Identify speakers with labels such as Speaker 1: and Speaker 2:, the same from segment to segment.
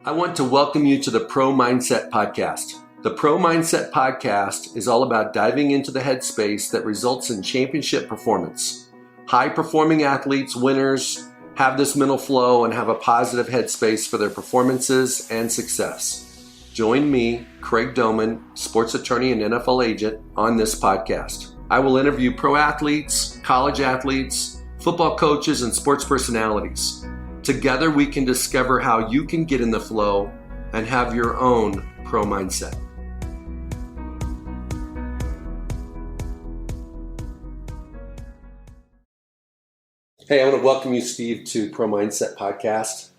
Speaker 1: I want to welcome you to the Pro Mindset Podcast. The Pro Mindset Podcast is all about diving into the headspace that results in championship performance. High-performing athletes, winners, have this mental flow and have a positive headspace for their performances and success. Join me, Craig Doman, sports attorney and NFL agent, on this podcast. I will interview pro athletes, college athletes, football coaches, and sports personalities. Together, we can discover how you can get in the flow and have your own pro mindset. Hey, I want to welcome you, Steve, to Pro Mindset Podcast.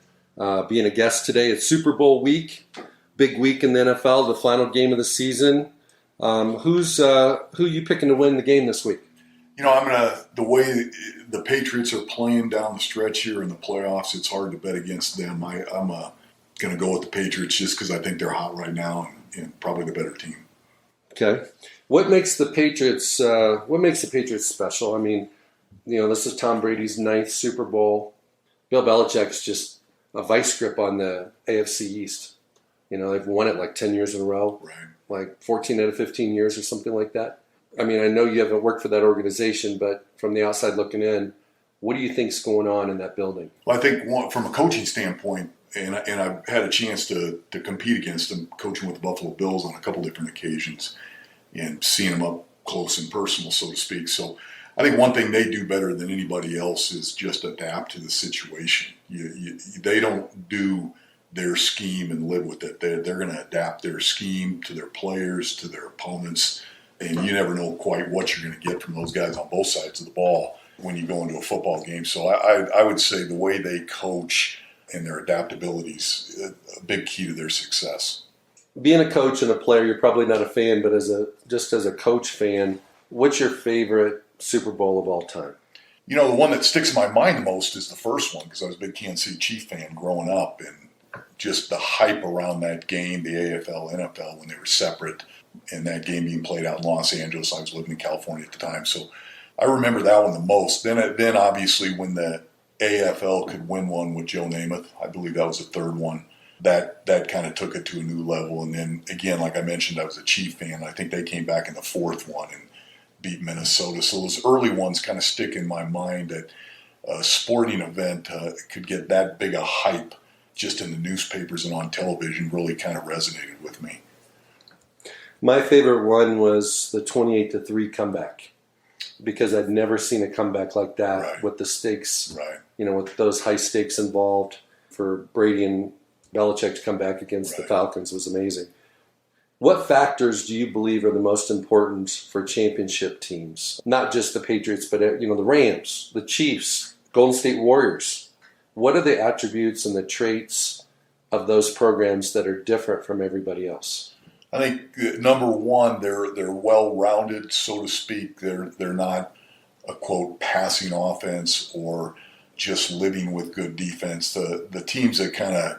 Speaker 1: Being a guest today, it's Super Bowl week, big week in the NFL, the final game of the season. Who are you picking to win the game this week?
Speaker 2: You know, the way the Patriots are playing down the stretch here in the playoffs, it's hard to bet against them. I'm going to go with the Patriots just because I think they're hot right now and probably the better team.
Speaker 1: Okay. What makes the Patriots special? I mean, you know, this is Tom Brady's 9th Super Bowl. Bill Belichick's just a vice grip on the AFC East. You know, they've won it like 10 years in a row.
Speaker 2: Right.
Speaker 1: Like 14 out of 15 years or something like that. I mean, I know you haven't worked for that organization, but from the outside looking in, what do you think's going on in that building?
Speaker 2: Well, I think from a coaching standpoint, and I've had a chance to compete against them, coaching with the Buffalo Bills on a couple different occasions and seeing them up close and personal, so to speak. So I think one thing they do better than anybody else is just adapt to the situation. They don't do their scheme and live with it. They're going to adapt their scheme to their players, to their opponents. And you never know quite what you're going to get from those guys on both sides of the ball when you go into a football game. So I would say the way they coach and their adaptability is a big key to their success.
Speaker 1: Being a coach and a player, you're probably not a fan, but as a coach fan, what's your favorite Super Bowl of all time?
Speaker 2: You know, the one that sticks in my mind the most is the first one because I was a big Kansas City Chief fan growing up, and just the hype around that game, the AFL, NFL, when they were separate, and that game being played out in Los Angeles. I was living in California at the time, so I remember that one the most. Then obviously when the AFL could win one with Joe Namath, I believe that was the third one, that kind of took it to a new level. And then again, like I mentioned, I was a Chief fan. I think they came back in the fourth one and beat Minnesota. So those early ones kind of stick in my mind that a sporting event could get that big a hype just in the newspapers and on television really kind of resonated with me.
Speaker 1: My favorite one was the 28-3 comeback because I'd never seen a comeback like that
Speaker 2: Right.
Speaker 1: with the stakes,
Speaker 2: Right.
Speaker 1: you know, with those high stakes involved. For Brady and Belichick to come back against the
Speaker 2: Right.
Speaker 1: Falcons was amazing. What factors do you believe are the most important for championship teams? Not just the Patriots, but, you know, the Rams, the Chiefs, Golden State Warriors. What are the attributes and the traits of those programs that are different from everybody else?
Speaker 2: I think number one, they're well-rounded, so to speak. They're not a quote passing offense or just living with good defense. The teams that kind of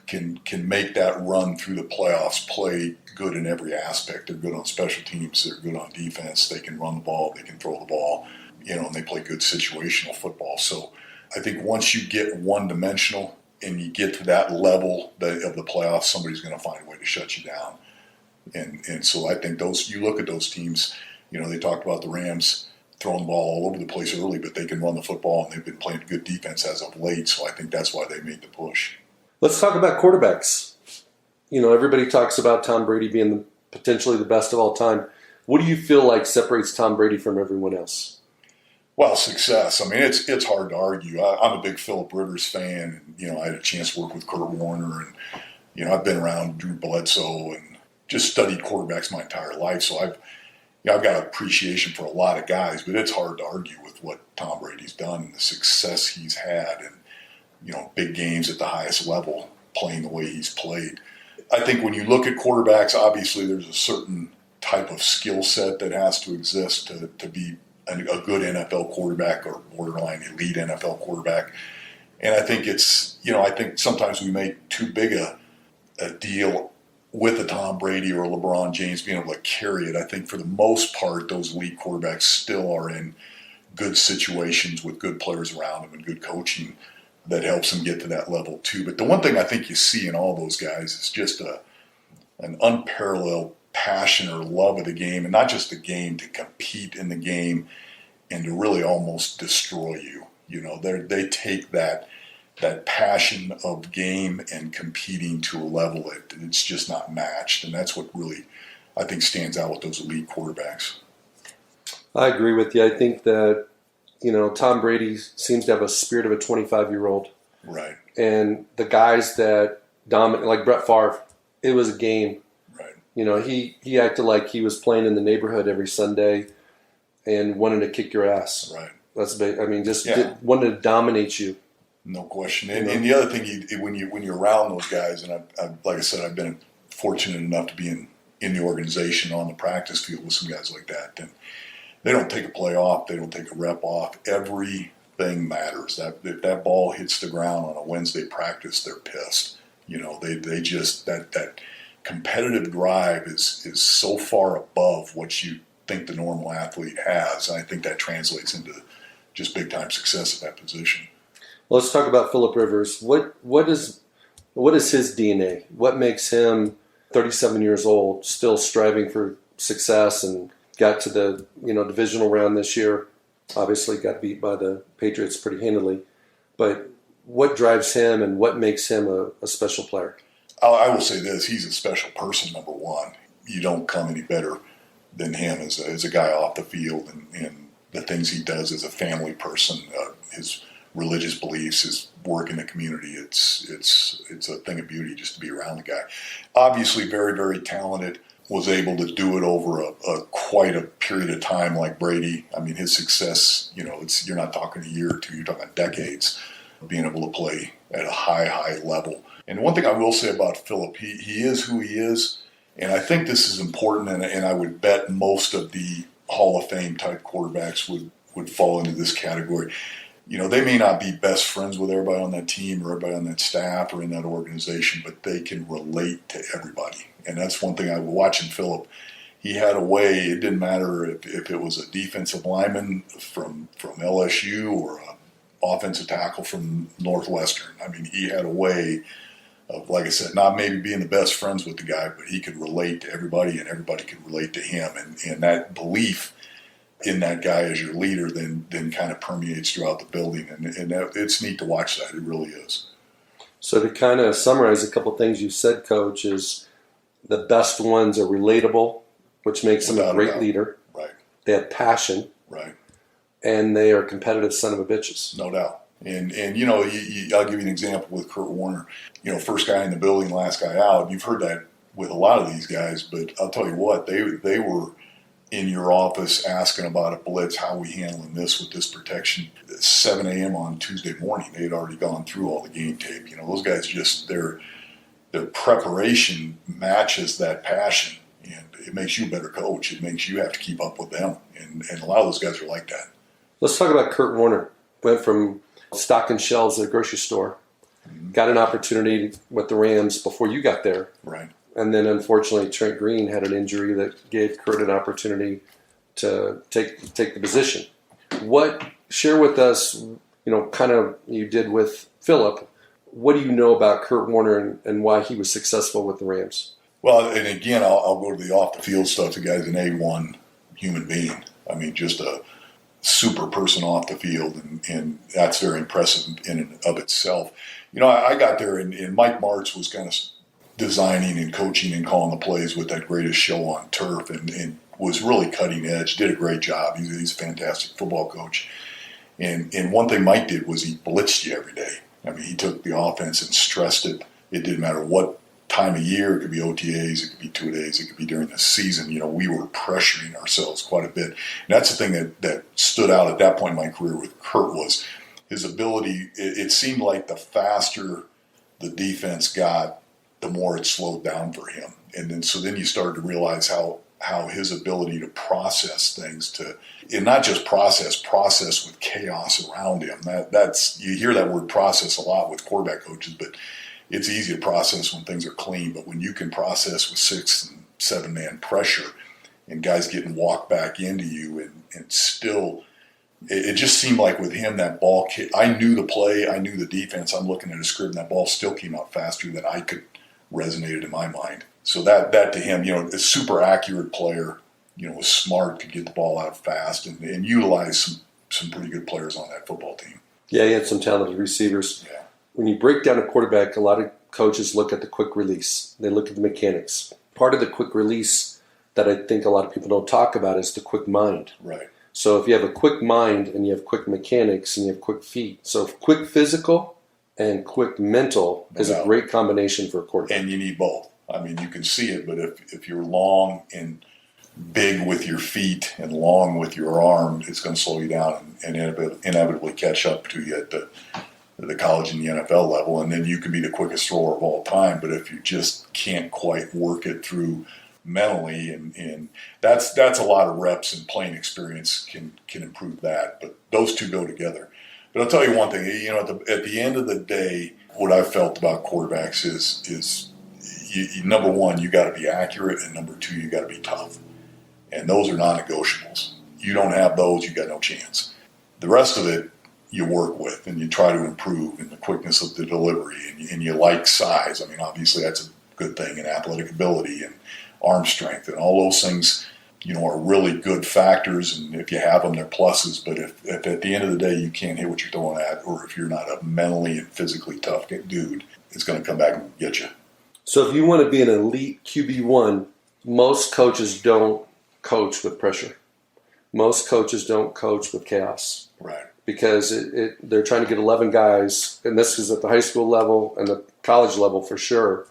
Speaker 2: can make that run through the playoffs play good in every aspect. They're good on special teams. They're good on defense. They can run the ball. They can throw the ball. You know, and they play good situational football. So I think once you get one-dimensional and you get to that level of the playoffs, somebody's going to find a way to shut you down. And so I think you look at those teams, you know, they talked about the Rams throwing the ball all over the place early, but they can run the football and they've been playing good defense as of late. So I think that's why they made the push.
Speaker 1: Let's talk about quarterbacks. You know, everybody talks about Tom Brady being potentially the best of all time. What do you feel like separates Tom Brady from everyone else?
Speaker 2: Well, success. I mean, it's hard to argue. I'm a big Phillip Rivers fan. And, you know, I had a chance to work with Kurt Warner, and you know, I've been around Drew Bledsoe and just studied quarterbacks my entire life. So I've got appreciation for a lot of guys, but it's hard to argue with what Tom Brady's done and the success he's had, and you know, big games at the highest level, playing the way he's played. I think when you look at quarterbacks, obviously there's a certain type of skill set that has to exist to be a good NFL quarterback or borderline elite NFL quarterback. And I think I think sometimes we make too big a deal with a Tom Brady or a LeBron James being able to carry it. I think for the most part, those elite quarterbacks still are in good situations with good players around them and good coaching that helps them get to that level too. But the one thing I think you see in all those guys is just an unparalleled passion or love of the game, and not just the game, to compete in the game and to really almost destroy you. They take that passion of game and competing to a level that it's just not matched, and that's what really I think stands out with those elite quarterbacks.
Speaker 1: I agree with you. I think that Tom Brady seems to have a spirit of a 25-year-old.
Speaker 2: Right.
Speaker 1: And the guys that dominate, like Brett Favre, it was a game.
Speaker 2: Right.
Speaker 1: He acted like he was playing in the neighborhood every Sunday and wanted to kick your ass.
Speaker 2: Right.
Speaker 1: That's big. I mean, wanted to dominate you.
Speaker 2: No question. And the other thing, when you're around those guys, and I like I said, I've been fortunate enough to be in the organization on the practice field with some guys like that, and they don't take a play off. They don't take a rep off. Everything matters. If that ball hits the ground on a Wednesday practice, they're pissed. They just that competitive drive is so far above what you think the normal athlete has. And I think that translates into just big time success at that position.
Speaker 1: Well, let's talk about Phillip Rivers. What is his DNA? What makes him 37 years old, still striving for success, and got to the divisional round this year? Obviously got beat by the Patriots pretty handily. But what drives him and what makes him a special player?
Speaker 2: I will say this. He's a special person, number one. You don't come any better than him as a guy off the field and the things he does as a family person, his religious beliefs, his work in the community. It's a thing of beauty just to be around the guy. Obviously very, very talented. Was able to do it over quite a period of time like Brady. I mean, his success, you're not talking a year or two, you're talking decades of being able to play at a high, high level. And one thing I will say about Phillip, he is who he is, and I think this is important, and I would bet most of the Hall of Fame type quarterbacks would fall into this category. They may not be best friends with everybody on that team or everybody on that staff or in that organization, but they can relate to everybody. And that's one thing I was watching Phillip. He had a way, it didn't matter if it was a defensive lineman from LSU or an offensive tackle from Northwestern. I mean, he had a way of, like I said, not maybe being the best friends with the guy, but he could relate to everybody and everybody could relate to him. And that belief in that guy as your leader then kind of permeates throughout the building. And it's neat to watch that. It really is.
Speaker 1: So to kind of summarize a couple things you said, Coach, is the best ones are relatable, which makes them a great leader.
Speaker 2: Right.
Speaker 1: They have passion.
Speaker 2: Right.
Speaker 1: And they are competitive son of a bitches.
Speaker 2: No doubt. And I'll give you an example with Kurt Warner. First guy in the building, last guy out. You've heard that with a lot of these guys, but I'll tell you what, they were in your office asking about a blitz, how we handling this with this protection. At 7 a.m. on Tuesday morning, they had already gone through all the game tape. Those guys just their preparation matches that passion, and it makes you a better coach. It makes you have to keep up with them, and a lot of those guys are like that.
Speaker 1: Let's talk about Kurt Warner. Went from stocking shelves at a grocery store, got an opportunity with the Rams before you got there.
Speaker 2: Right.
Speaker 1: And then, unfortunately, Trent Green had an injury that gave Kurt an opportunity to take the position. Share with us, kind of you did with Phillip. What do you know about Kurt Warner and why he was successful with the Rams?
Speaker 2: Well, and again, I'll go to the off-the-field stuff. The guy's an A1 human being. I mean, just a super person off the field, and that's very impressive in and of itself. I got there, and Mike Martz was kind of designing and coaching and calling the plays with that greatest show on turf, and was really cutting edge, did a great job. He's a fantastic football coach. And one thing Mike did was he blitzed you every day. I mean, he took the offense and stressed it. It didn't matter what time of year. It could be OTAs, it could be 2 days, it could be during the season. We were pressuring ourselves quite a bit. And that's the thing that stood out at that point in my career with Kurt was his ability. It seemed like the faster the defense got, the more it slowed down for him. And then you started to realize how his ability to process things and not just process with chaos around him. That's you hear that word process a lot with quarterback coaches, but it's easy to process when things are clean. But when you can process with 6 and 7 man pressure and guys getting walked back into you and still It just seemed like with him, that ball, I knew the play, I knew the defense. I'm looking at a script, and that ball still came out faster than I could resonate it in my mind. So that to him, a super accurate player, was smart, could get the ball out fast, and utilize some pretty good players on that football team.
Speaker 1: Yeah, he had some talented receivers.
Speaker 2: Yeah.
Speaker 1: When you break down a quarterback, a lot of coaches look at the quick release. They look at the mechanics. Part of the quick release that I think a lot of people don't talk about is the quick mind.
Speaker 2: Right.
Speaker 1: So if you have a quick mind and you have quick mechanics and you have quick feet, so quick physical and quick mental is a great combination for a quarterback.
Speaker 2: And you need both. I mean, you can see it, but if you're long and big with your feet and long with your arm, it's going to slow you down and inevitably catch up to you at the college and the NFL level. And then you can be the quickest thrower of all time, but if you just can't quite work it through mentally, and that's a lot of reps and playing experience can improve that. But those two go together. But I'll tell you one thing, at the end of the day, what I've felt about quarterbacks is number one, you got to be accurate, and number two, you got to be tough. And those are non-negotiables. You don't have those, you got no chance. The rest of it, you work with, and you try to improve in the quickness of the delivery, and you like size. I mean, obviously that's a good thing, and athletic ability and arm strength, and all those things, are really good factors, and if you have them, they're pluses. But if at the end of the day you can't hit what you're throwing at, or if you're not a mentally and physically tough dude, it's going to come back and get you.
Speaker 1: So if you want to be an elite QB1, most coaches don't coach with pressure. Most coaches don't coach with chaos.
Speaker 2: Right.
Speaker 1: Because they're trying to get 11 guys, and this is at the high school level and the college level for sure.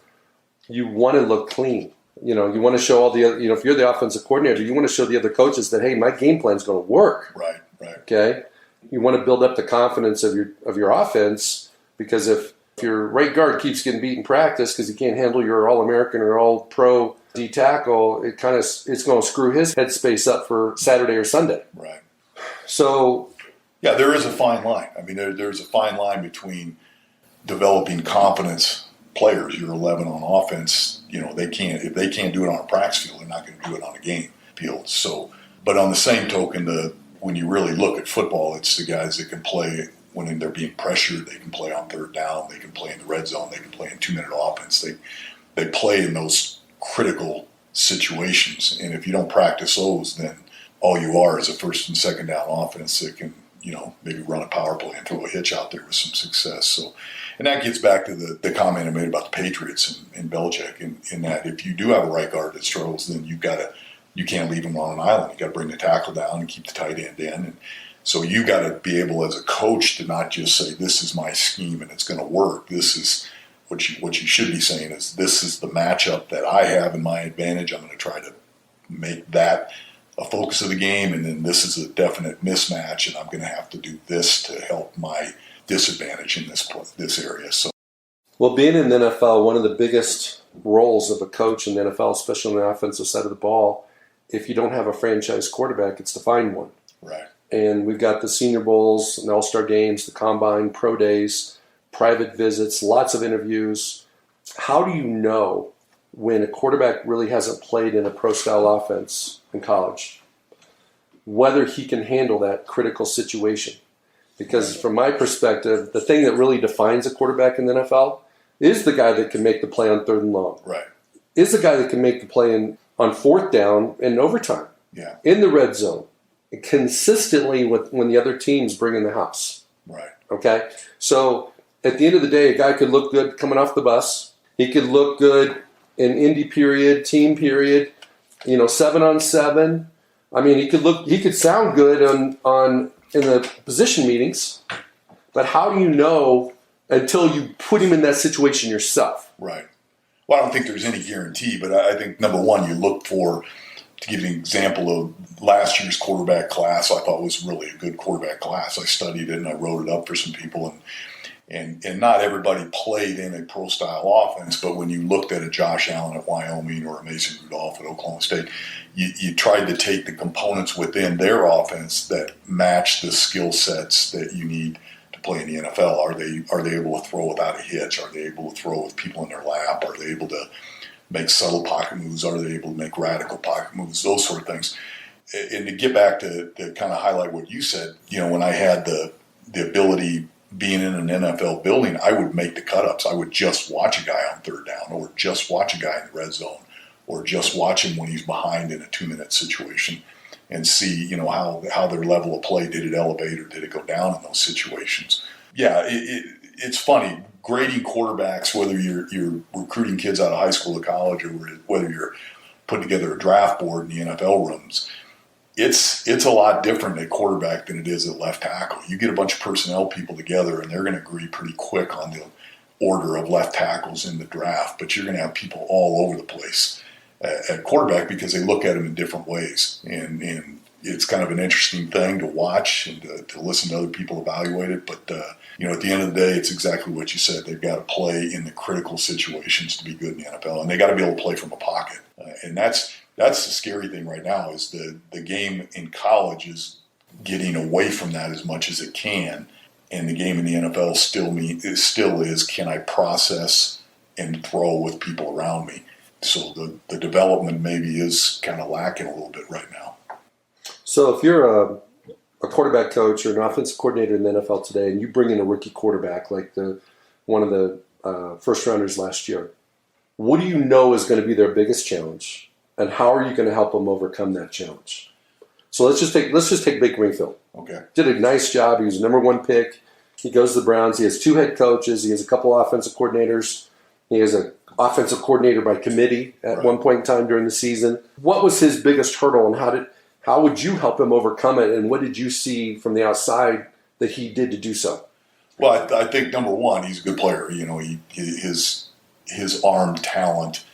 Speaker 1: You want to look clean. You want to show all the other, if you're the offensive coordinator, you want to show the other coaches that, hey, my game plan is going to work.
Speaker 2: Right.
Speaker 1: Okay? You want to build up the confidence of your offense, because if your right guard keeps getting beat in practice because he can't handle your All-American or All-Pro D tackle, it's going to screw his headspace up for Saturday or Sunday.
Speaker 2: Right.
Speaker 1: So,
Speaker 2: yeah, there is a fine line. I mean, there's a fine line between developing confidence players. You're 11 on offense. If they can't do it on a practice field, they're not going to do it on a game field. So, but on the same token, when you really look at football, it's the guys that can play when they're being pressured. They can play on third down. They can play in the red zone. They can play in 2-minute offense. They play in those critical situations. And if you don't practice those, then all you are is a first and second down offense that can, maybe run a power play and throw a hitch out there with some success. So, and that gets back to the comment I made about the Patriots and Belichick, in that if you do have a right guard that struggles, then you can't leave him on an island. You got to bring the tackle down and keep the tight end in. And so you got to be able as a coach to not just say, this is my scheme and it's going to work. This is what you should be saying is, this is the matchup that I have in my advantage. I'm going to try to make that a focus of the game, and then this is a definite mismatch, and I'm going to have to do this to help my disadvantage in this area. So,
Speaker 1: well, being in the NFL, one of the biggest roles of a coach in the NFL, especially on the offensive side of the ball, if you don't have a franchise quarterback, it's to find one.
Speaker 2: Right.
Speaker 1: And we've got the Senior Bowls, and All-Star Games, the Combine, Pro Days, private visits, lots of interviews. How do you know when a quarterback really hasn't played in a pro-style offense in college, whether he can handle that critical situation? Because from my perspective, the thing that really defines a quarterback in the NFL is the guy that can make the play on third and long.
Speaker 2: Right.
Speaker 1: Is the guy that can make the play on fourth down in overtime.
Speaker 2: Yeah.
Speaker 1: In the red zone. Consistently when the other team's bringing the house.
Speaker 2: Right.
Speaker 1: Okay? So at the end of the day, a guy could look good coming off the bus. He could look good in indie period, team period, 7-on-7. I mean, he could sound good on in the position meetings, but how do you know until you put him in that situation yourself?
Speaker 2: Right. Well, I don't think there's any guarantee, but I think number one, you look for, to give you an example of last year's quarterback class, I thought was really a good quarterback class. I studied it and I wrote it up for some people, and not everybody played in a pro-style offense, but when you looked at a Josh Allen at Wyoming or a Mason Rudolph at Oklahoma State, you tried to take the components within their offense that match the skill sets that you need to play in the NFL. Are they able to throw without a hitch? Are they able to throw with people in their lap? Are they able to make subtle pocket moves? Are they able to make radical pocket moves? Those sort of things. and to get back to kind of highlight what you said, when I had the ability being in an NFL building, I would make the cut-ups. I would just watch a guy on third down, or just watch a guy in the red zone, or just watch him when he's behind in a 2-minute situation, and see, how their level of play, did it elevate or did it go down in those situations. Yeah, it's funny, grading quarterbacks, whether you're recruiting kids out of high school to college, or whether you're putting together a draft board in the NFL rooms. It's a lot different at quarterback than it is at left tackle. You get a bunch of personnel people together, and they're going to agree pretty quick on the order of left tackles in the draft, but you're going to have people all over the place at quarterback because they look at them in different ways. And it's kind of an interesting thing to watch and to listen to other people evaluate it. But, at the end of the day, it's exactly what you said. They've got to play in the critical situations to be good in the NFL, and they got to be able to play from a pocket. And that's the scary thing right now, is the game in college is getting away from that as much as it can. And the game in the NFL still is, can I process and throw with people around me? So the development maybe is kind of lacking a little bit right now.
Speaker 1: So if you're a quarterback coach or an offensive coordinator in the NFL today, and you bring in a rookie quarterback like one of the first rounders last year, what do you know is going to be their biggest challenge, and how are you going to help them overcome that challenge? So let's just take Baker Mayfield.
Speaker 2: Okay.
Speaker 1: Did a nice job. He was the number 1 pick. He goes to the Browns. He has 2 head coaches. He has a couple offensive coordinators. He has an offensive coordinator by committee at one point in time during the season. What was his biggest hurdle, and how would you help him overcome it, and what did you see from the outside that he did to do so?
Speaker 2: Well, I think number one, he's a good player. His arm talent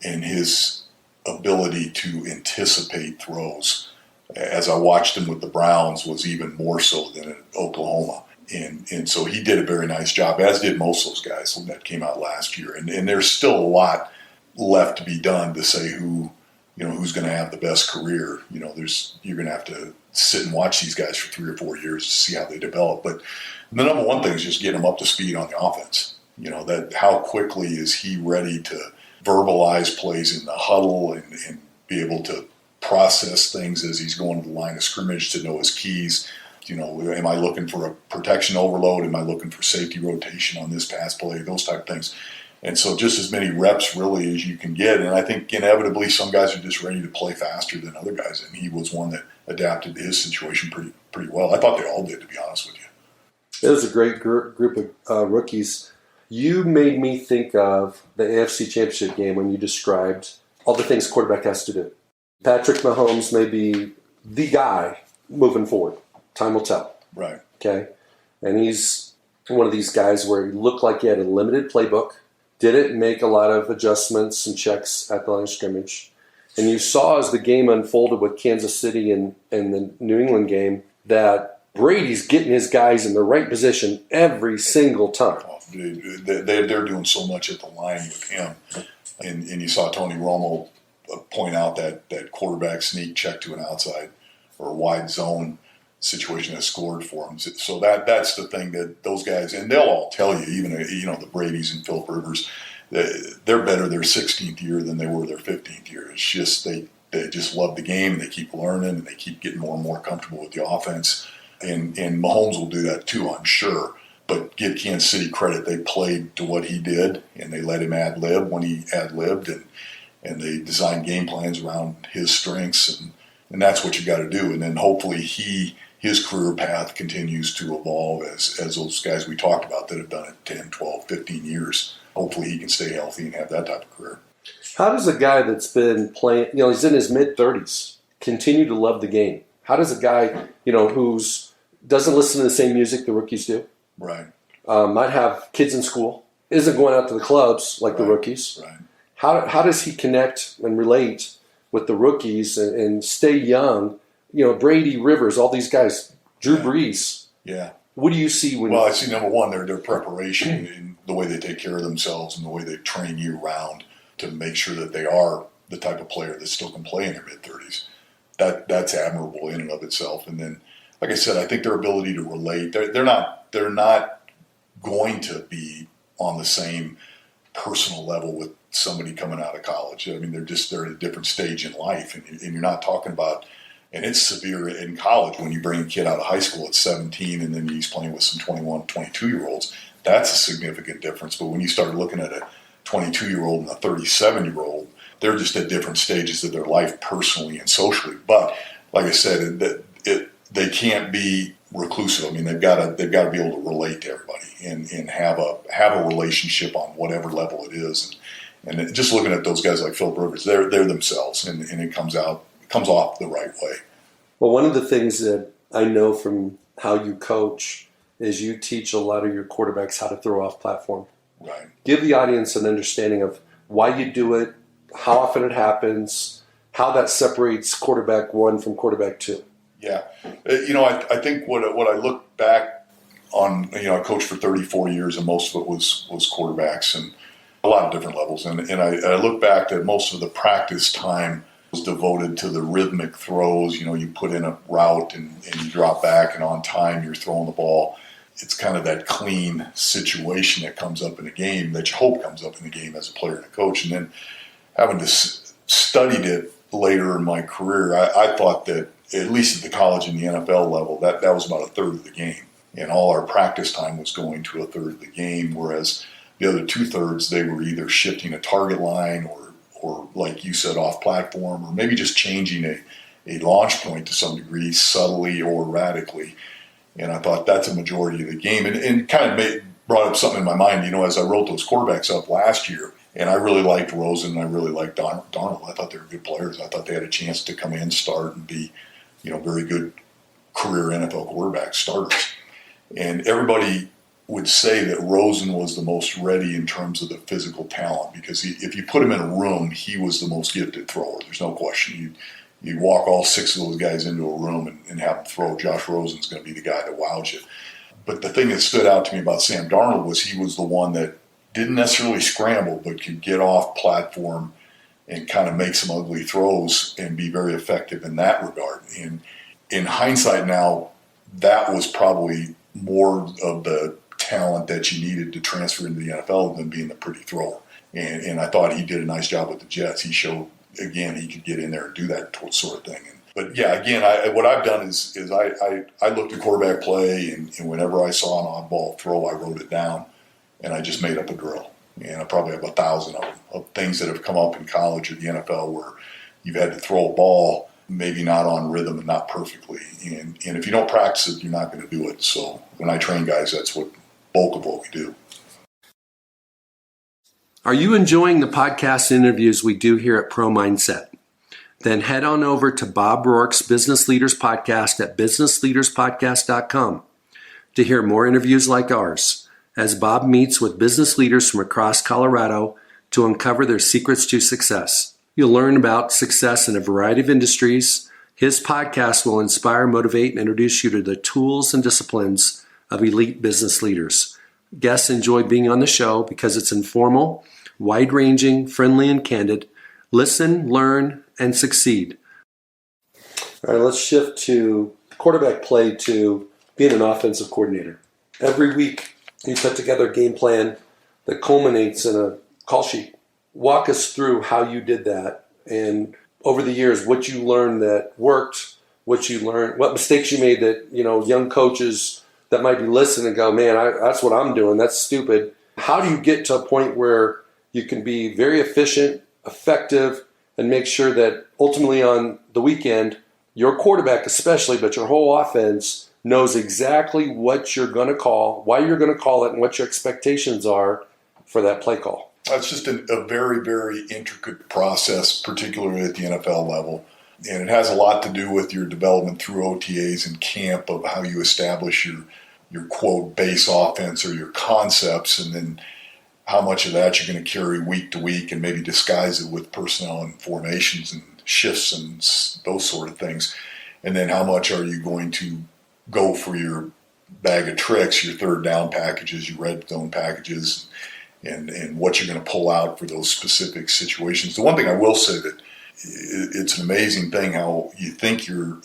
Speaker 2: and his ability to anticipate throws, as I watched him with the Browns, was even more so than at Oklahoma. And so he did a very nice job, as did most of those guys that came out last year. And there's still a lot left to be done to say who's going to have the best career. You're going to have to sit and watch these guys for 3 or 4 years to see how they develop. But the number one thing is just getting them up to speed on the offense. That how quickly is he ready to verbalize plays in the huddle and be able to process things as he's going to the line of scrimmage, to know his keys. Am I looking for a protection overload? Am I looking for safety rotation on this pass play? Those type of things. And so just as many reps really as you can get. And I think inevitably some guys are just ready to play faster than other guys. And he was one that adapted to his situation pretty well. I thought they all did, to be honest with you.
Speaker 1: It was a great group of rookies. You made me think of the AFC Championship game when you described all the things quarterback has to do. Patrick Mahomes may be the guy moving forward. Time will tell.
Speaker 2: Right.
Speaker 1: Okay? And he's one of these guys where he looked like he had a limited playbook, didn't make a lot of adjustments and checks at the line of scrimmage. And you saw as the game unfolded with Kansas City and the New England game that Brady's getting his guys in the right position every single time.
Speaker 2: Oh, they're doing so much at the line with him. And you saw Tony Romo point out that quarterback sneak check to an outside or a wide zone situation that scored for him. So that's the thing that those guys, and they'll all tell you, even the Bradys and Philip Rivers, they're better their 16th year than they were their 15th year. It's just they just love the game, and they keep learning, and they keep getting more and more comfortable with the offense. And Mahomes will do that too, I'm sure. But give Kansas City credit, they played to what he did, and they let him ad-lib when he ad-libbed, and they designed game plans around his strengths, and that's what you got to do. And then hopefully his career path continues to evolve as those guys we talked about that have done it 10, 12, 15 years. Hopefully he can stay healthy and have that type of career.
Speaker 1: How does a guy that's been playing, he's in his mid-30s, continue to love the game? How does a guy, who's doesn't listen to the same music the rookies do,
Speaker 2: right,
Speaker 1: might have kids in school, isn't going out to the clubs like the rookies,
Speaker 2: right?
Speaker 1: How does he connect and relate with the rookies and stay young? Brady, Rivers, all these guys, Drew Brees.
Speaker 2: Yeah.
Speaker 1: What do you see when?
Speaker 2: Well, I see number one, their preparation and the way they take care of themselves and the way they train year round to make sure that they are the type of player that still can play in their mid-30s. That's admirable in and of itself. And then, like I said, I think their ability to relate. They're not going to be on the same personal level with somebody coming out of college. I mean, they're at a different stage in life, and you're not talking about And it's severe in college when you bring a kid out of high school at 17 and then he's playing with some 21, 22-year-olds. That's a significant difference. But when you start looking at a 22-year-old and a 37-year-old, they're just at different stages of their life personally and socially. But like I said, they can't be reclusive. I mean, they've got to be able to relate to everybody and have a relationship on whatever level it is. And just looking at those guys like Phil Rivers, they're themselves, and it comes off the right way.
Speaker 1: Well, one of the things that I know from how you coach is you teach a lot of your quarterbacks how to throw off platform.
Speaker 2: Right.
Speaker 1: Give the audience an understanding of why you do it, how often it happens, how that separates quarterback one from quarterback two.
Speaker 2: Yeah. I think what I look back on, I coached for 30, 40 years, and most of it was quarterbacks and a lot of different levels. And I look back that most of the practice time was devoted to the rhythmic throws. You put in a route and you drop back, and on time you're throwing the ball. It's kind of that clean situation that comes up in a game that you hope comes up in the game as a player and a coach. And then having to studied it later in my career, I thought that at least at the college and the NFL level, that was about a third of the game. And all our practice time was going to a third of the game, whereas the other 2/3, they were either shifting a target line or like you said, off platform, or maybe just changing a launch point to some degree, subtly or radically. And I thought that's a majority of the game. And kind of brought up something in my mind, as I wrote those quarterbacks up last year. And I really liked Rosen and I really liked Darnold. I thought they were good players. I thought they had a chance to come in, start, and be, very good career NFL quarterback starters. And everybody would say that Rosen was the most ready in terms of the physical talent, because if you put him in a room, he was the most gifted thrower. There's no question. You walk all 6 of those guys into a room and have them throw. Josh Rosen's going to be the guy that wows you. But the thing that stood out to me about Sam Darnold was he was the one that didn't necessarily scramble, but could get off platform and kind of make some ugly throws and be very effective in that regard. And in hindsight now, that was probably more of the talent that you needed to transfer into the NFL than being the pretty thrower. And I thought he did a nice job with the Jets. He showed, again, he could get in there and do that sort of thing. But yeah, again, what I've done is I looked at quarterback play, and whenever I saw an oddball throw, I wrote it down, and I just made up a drill. And I probably have 1,000 of them, of things that have come up in college or the NFL where you've had to throw a ball, maybe not on rhythm and not perfectly. And if you don't practice it, you're not going to do it. So when I train guys, that's what bulk of what we do.
Speaker 1: Are you enjoying the podcast interviews we do here at Pro Mindset? Then head on over to Bob Rourke's Business Leaders Podcast at businessleaderspodcast.com to hear more interviews like ours, as Bob meets with business leaders from across Colorado to uncover their secrets to success. You'll learn about success in a variety of industries. His podcast will inspire, motivate, and introduce you to the tools and disciplines of elite business leaders. Guests enjoy being on the show because it's informal, wide-ranging, friendly, and candid. Listen, learn, and succeed. All right, let's shift to quarterback play to being an offensive coordinator. Every week, you put together a game plan that culminates in a call sheet. Walk us through how you did that, and over the years, what you learned that worked, what mistakes you made that, young coaches that might be listening and go, man, that's what I'm doing. That's stupid. How do you get to a point where you can be very efficient, effective, and make sure that ultimately on the weekend, your quarterback especially, but your whole offense knows exactly what you're going to call, why you're going to call it, and what your expectations are for that play call?
Speaker 2: That's just a very, very intricate process, particularly at the NFL level. And it has a lot to do with your development through OTAs and camp of how you establish your quote base offense or your concepts, and then how much of that you're going to carry week to week and maybe disguise it with personnel and formations and shifts and those sort of things. And then how much are you going to go for your bag of tricks, your third down packages, your red zone packages, and what you're going to pull out for those specific situations. The one thing I will say that it's an amazing thing how you think you're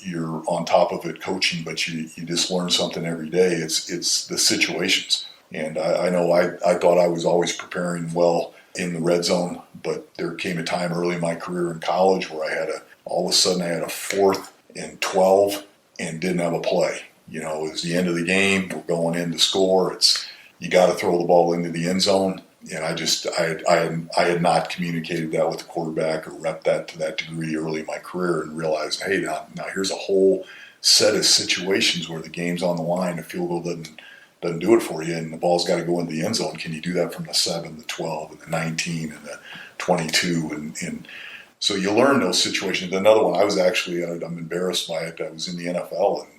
Speaker 2: on top of it coaching, but you just learn something every day. It's the situations. And I know I thought I was always preparing well in the red zone, but there came a time early in my career in college where all of a sudden I had a 4th and 12 and didn't have a play. You know, it was the end of the game. We're going in to score. You got to throw the ball into the end zone. And I had not communicated that with the quarterback or repped that to that degree early in my career, and realized, hey, now here's a whole set of situations where the game's on the line. The field goal doesn't do it for you, and the ball's got to go into the end zone. Can you do that from the 7, the 12, and the 19, and the 22? And so you learn those situations. Another one, I'm embarrassed by it. I was in the NFL, and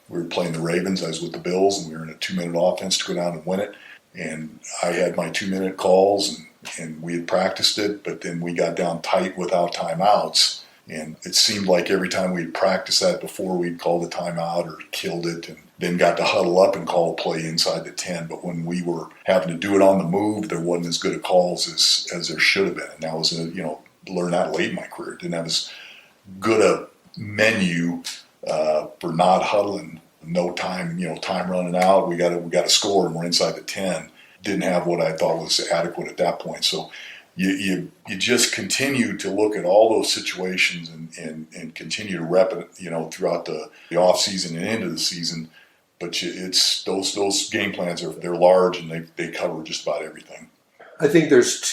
Speaker 2: we were playing the Ravens. I was with the Bills, and we were in a 2-minute offense to go down and win it. And I had my 2-minute calls, and we had practiced it, but then we got down tight without timeouts. And it seemed like every time we'd practiced that before, we'd called a timeout or killed it, and then got to huddle up and call a play inside the 10. But when we were having to do it on the move, there wasn't as good of calls as there should have been. And that was, learned that late in my career. Didn't have as good a menu for not huddling. No time, time running out. We got to score, and we're inside the 10. Didn't have what I thought was adequate at that point. So you just continue to look at all those situations and continue to rep it, throughout the off season and into the season. But it's those game plans they're large, and they cover just about everything.
Speaker 1: I think there's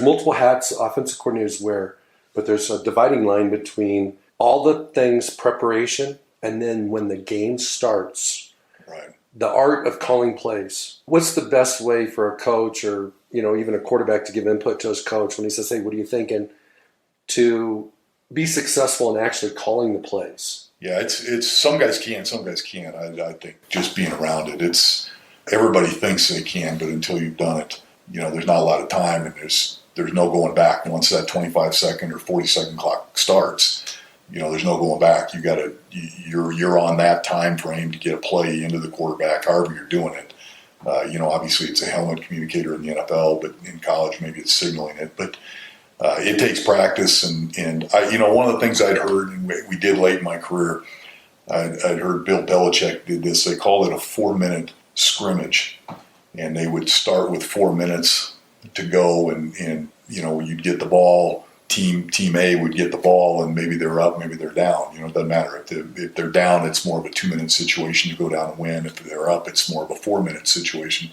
Speaker 1: multiple hats offensive coordinators wear, but there's a dividing line between all the things preparation, and then when the game starts,
Speaker 2: right,
Speaker 1: the art of calling plays. What's the best way for a coach or, even a quarterback to give input to his coach when he says, hey, what are you thinking, to be successful in actually calling the plays?
Speaker 2: Yeah, it's some guys can, some guys can't. I think just being around it, everybody thinks they can, but until you've done it, there's not a lot of time, and there's no going back. Once that 25-second or 40-second clock starts, there's no going back. You're on that time frame to get a play into the quarterback, however you're doing it. Obviously it's a helmet communicator in the NFL, but in college maybe it's signaling it. But it takes practice, and one of the things I'd heard, and we did late in my career, I'd heard Bill Belichick did this. They called it a 4-minute scrimmage, and they would start with 4 minutes to go, and you'd get the ball. Team A would get the ball, and maybe they're up, maybe they're down. It doesn't matter. If they're down, it's more of a 2-minute situation to go down and win. If they're up, it's more of a 4-minute situation.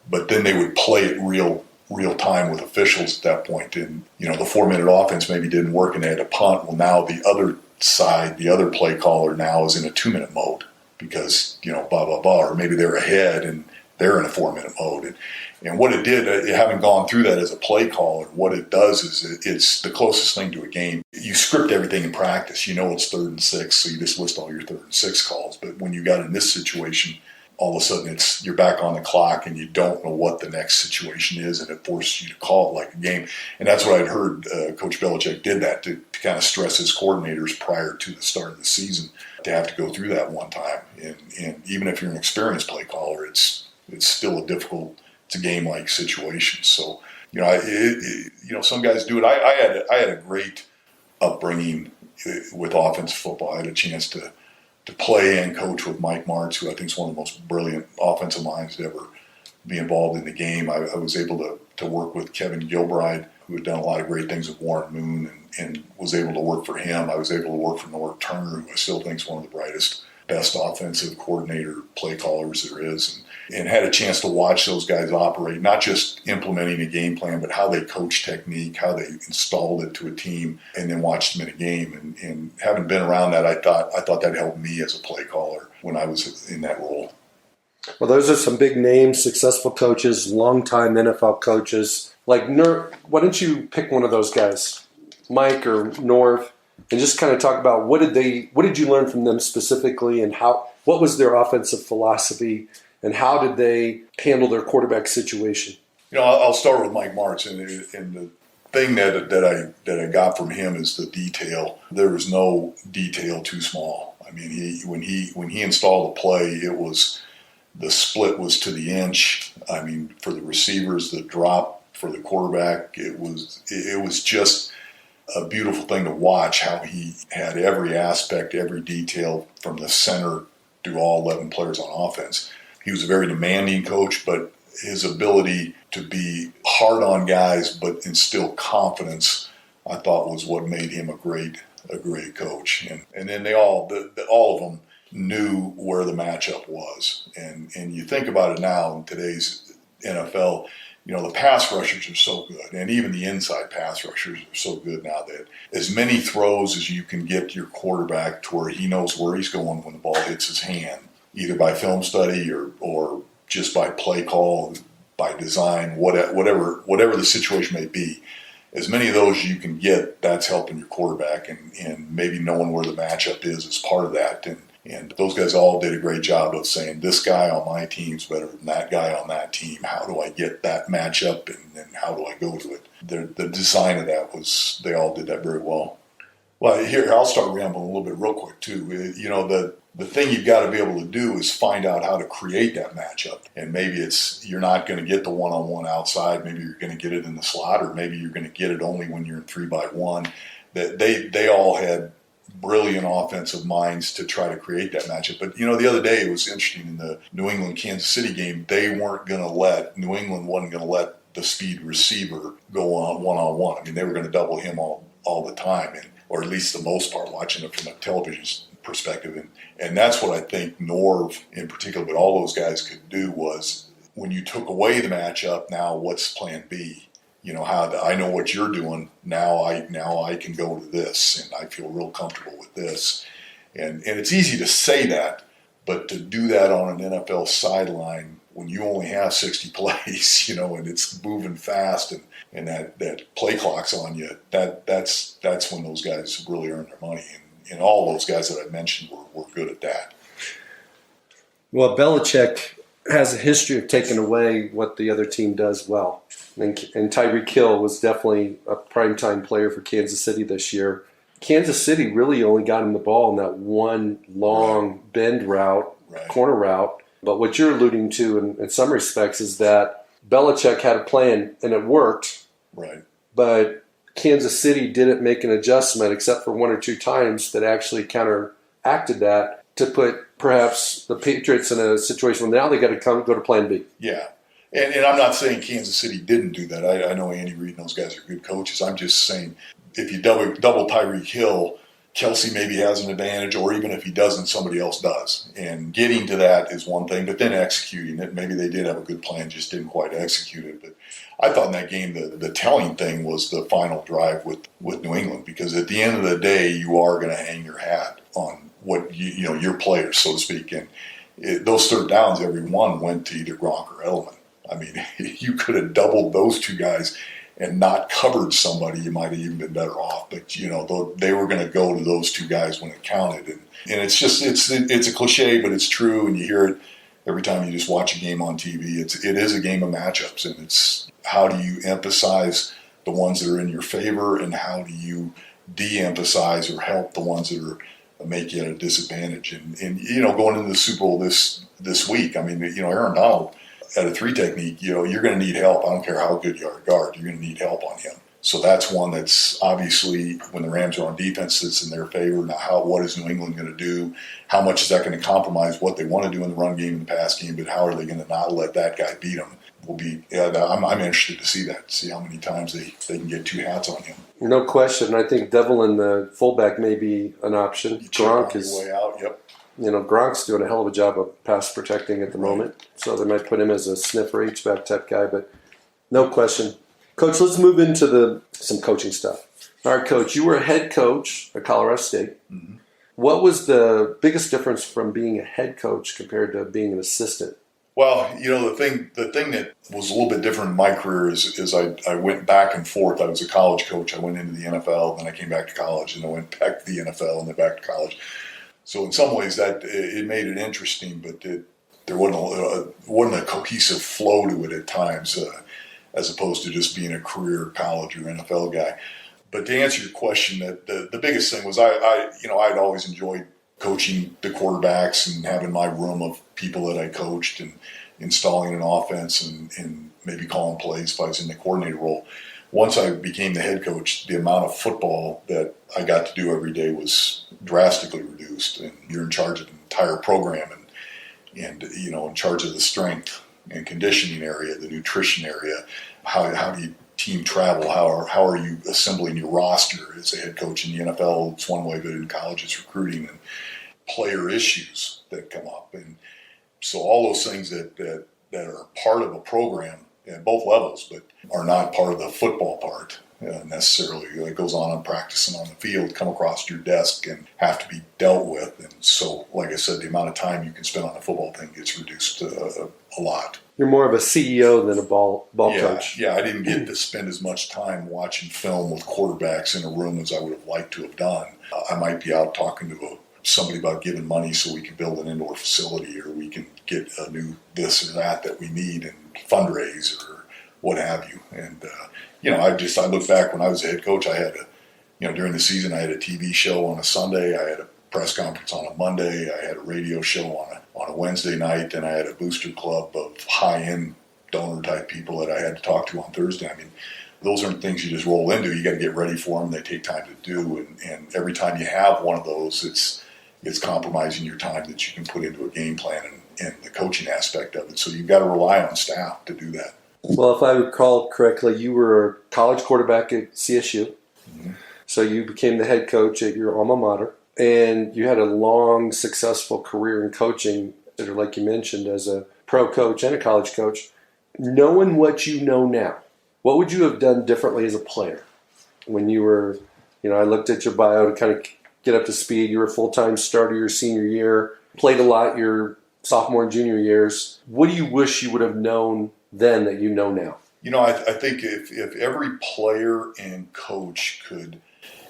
Speaker 2: But then they would play it real time with officials at that point. And, the 4-minute offense maybe didn't work, and they had to punt. Well, now the other side, the other play caller now is in a 2-minute mode because, blah, blah, blah. Or maybe they're ahead and they're in a 4-minute mode. And what it did, having gone through that as a play caller, what it does is it's the closest thing to a game. You script everything in practice. It's 3rd and 6, so you just list all your 3rd and 6 calls. But when you got in this situation, all of a sudden you're back on the clock, and you don't know what the next situation is, and it forces you to call it like a game. And that's what I'd heard Coach Belichick did that to kind of stress his coordinators prior to the start of the season to have to go through that one time. And even if you're an experienced play caller, it's still it's a game-like situation. So, some guys do it. I had a great upbringing with offensive football. I had a chance to play and coach with Mike Martz, who I think is one of the most brilliant offensive minds to ever be involved in the game. I was able to work with Kevin Gilbride, who had done a lot of great things with Warren Moon, and was able to work for him. I was able to work for Norv Turner, who I still think is one of the brightest, best offensive coordinator play callers there is, and had a chance to watch those guys operate, not just implementing a game plan, but how they coach technique, how they installed it to a team, and then watched them in a game. And having been around that, I thought that helped me as a play caller when I was in that role.
Speaker 1: Well, those are some big names, successful coaches, longtime NFL coaches. Why don't you pick one of those guys, Mike or Norv, and just kind of talk about what did you learn from them specifically, and what was their offensive philosophy, and how did they handle their quarterback situation?
Speaker 2: I'll start with Mike Martz, and the thing that I got from him is the detail. There was no detail too small. I mean, when he installed a play, the split was to the inch. I mean, for the receivers, the drop for the quarterback, it was just a beautiful thing to watch, how he had every aspect, every detail from the center to all 11 players on offense. He was a very demanding coach, but his ability to be hard on guys but instill confidence, I thought, was what made him a great a great coach. And then all of them knew where the matchup was. And you think about it now in today's NFL, the pass rushers are so good, and even the inside pass rushers are so good now that as many throws as you can get to your quarterback to where he knows where he's going when the ball hits his hand, either by film study or just by play call, by design, whatever the situation may be. As many of those as you can get, that's helping your quarterback, and maybe knowing where the matchup is part of that. And those guys all did a great job of saying, this guy on my team's better than that guy on that team. How do I get that matchup, and how do I go to it? The design of that they all did that very well. Well, here, I'll start rambling a little bit real quick, too. The thing you've got to be able to do is find out how to create that matchup. And maybe you're not going to get the one-on-one outside. Maybe you're going to get it in the slot, or maybe you're going to get it only when you're in 3-by-1. That they all had brilliant offensive minds to try to create that matchup. But, the other day it was interesting in the New England-Kansas City game, New England wasn't going to let the speed receiver go on one-on-one. I mean, they were going to double him all the time, or at least the most part, watching it from a television perspective. And that's what I think Norv in particular, but all those guys could do was, when you took away the matchup, now what's plan B? How I know what you're doing now. I can go to this, and I feel real comfortable with this. And it's easy to say that, but to do that on an NFL sideline when you only have 60 plays, and it's moving fast, and that play clock's on you, that's when those guys really earn their money. And all those guys that I mentioned were good at that.
Speaker 1: Well, Belichick has a history of taking away what the other team does well. And Tyreek Hill was definitely a primetime player for Kansas City this year. Kansas City really only got him the ball in that one long bend route, corner route. But what you're alluding to in some respects is that Belichick had a plan, and it worked.
Speaker 2: Right.
Speaker 1: But Kansas City didn't make an adjustment except for one or two times that actually counteracted that to put perhaps the Patriots in a situation where now they got to go to plan B.
Speaker 2: Yeah. And I'm not saying Kansas City didn't do that. I know Andy Reid and those guys are good coaches. I'm just saying if you double Tyreek Hill, Kelsey maybe has an advantage, or even if he doesn't, somebody else does. And getting to that is one thing, but then executing it, maybe they did have a good plan, just didn't quite execute it. But I thought in that game the telling thing was the final drive with New England, because at the end of the day, you are going to hang your hat on what your players, so to speak. And those third downs, every one went to either Gronk or Edelman. I mean, you could have doubled those two guys and not covered somebody, you might have even been better off. But, they were going to go to those two guys when it counted. And it's just, it's a cliche, but it's true. And you hear it every time you just watch a game on TV. It is a game of matchups. And it's how do you emphasize the ones that are in your favor, and how do you de-emphasize or help the ones that are make you at a disadvantage. And going into the Super Bowl this week, I mean, Aaron Donald, at a 3 technique, you're going to need help. I don't care how good you are at guard. You're going to need help on him. So that's one that's obviously, when the Rams are on defense, it's in their favor. Now, what is New England going to do? How much is that going to compromise what they want to do in the run game and the pass game? But how are they going to not let that guy beat them? I'm interested to see that, see how many times they can get two hats on him.
Speaker 1: No question. I think Devlin, the fullback, may be an option.
Speaker 2: Gronk is way out. Yep.
Speaker 1: Gronk's doing a hell of a job of pass protecting at the moment, so they might put him as a sniffer H-back type guy, but no question. Coach, let's move into some coaching stuff. All right, Coach, you were a head coach at Colorado State. Mm-hmm. What was the biggest difference from being a head coach compared to being an assistant?
Speaker 2: Well, the thing that was a little bit different in my career is I went back and forth. I was a college coach. I went into the NFL, then I came back to college, and I went back to the NFL, and then back to college. So in some ways that it made it interesting, but there wasn't a cohesive flow to it at times, as opposed to just being a career college or NFL guy. But to answer your question, that the biggest thing was I'd always enjoyed coaching the quarterbacks and having my room of people that I coached and installing an offense and maybe calling plays if I was in the coordinator role. Once I became the head coach, the amount of football that I got to do every day was drastically reduced. And you're in charge of the entire program and in charge of the strength and conditioning area, the nutrition area. How do you team travel? How are you assembling your roster as a head coach in the NFL? It's one way, but in college it's recruiting and player issues that come up. And so all those things that are part of a program at both levels, but are not part of the football part necessarily. It goes on practice and on the field, come across your desk and have to be dealt with. And so, like I said, the amount of time you can spend on the football thing gets reduced a lot.
Speaker 1: You're more of a CEO than a ball coach.
Speaker 2: Yeah, I didn't get to spend as much time watching film with quarterbacks in a room as I would have liked to have done. I might be out talking to somebody about giving money so we can build an indoor facility, or we can get a new this or that we need and fundraise or what have you. And, I look back when I was a head coach, I had during the season, I had a TV show on a Sunday, I had a press conference on a Monday, I had a radio show on a Wednesday night, and I had a booster club of high-end donor type people that I had to talk to on Thursday. I mean, those aren't things you just roll into. You got to get ready for them. They take time to do. And every time you have one of those, it's compromising your time that you can put into a game plan and the coaching aspect of it. So you've got to rely on staff to do that.
Speaker 1: Well, if I recall correctly, you were a college quarterback at CSU. Mm-hmm. So you became the head coach at your alma mater. And you had a long, successful career in coaching, like you mentioned, as a pro coach and a college coach. Knowing what you know now, what would you have done differently as a player when you were, I looked at your bio to kind of get up to speed. You were a full-time starter your senior year, played a lot your sophomore and junior years. What do you wish you would have known then that you know now?
Speaker 2: I think if every player and coach could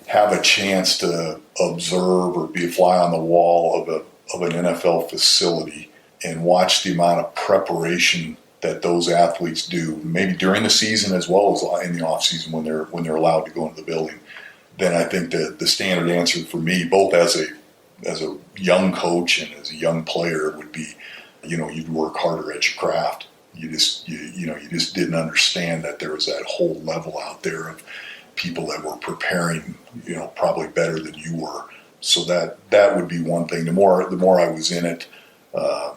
Speaker 2: have a chance to observe or be a fly on the wall of an NFL facility and watch the amount of preparation that those athletes do, maybe during the season as well as in the off season when they're allowed to go into the building, then I think that the standard answer for me, both as a young coach and as a young player, would be, you'd work harder at your craft. You just didn't understand that there was that whole level out there of people that were preparing, probably better than you were. So that would be one thing. The more I was in it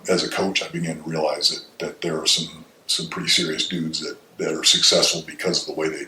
Speaker 2: as a coach, I began to realize that there are some pretty serious dudes that are successful because of the way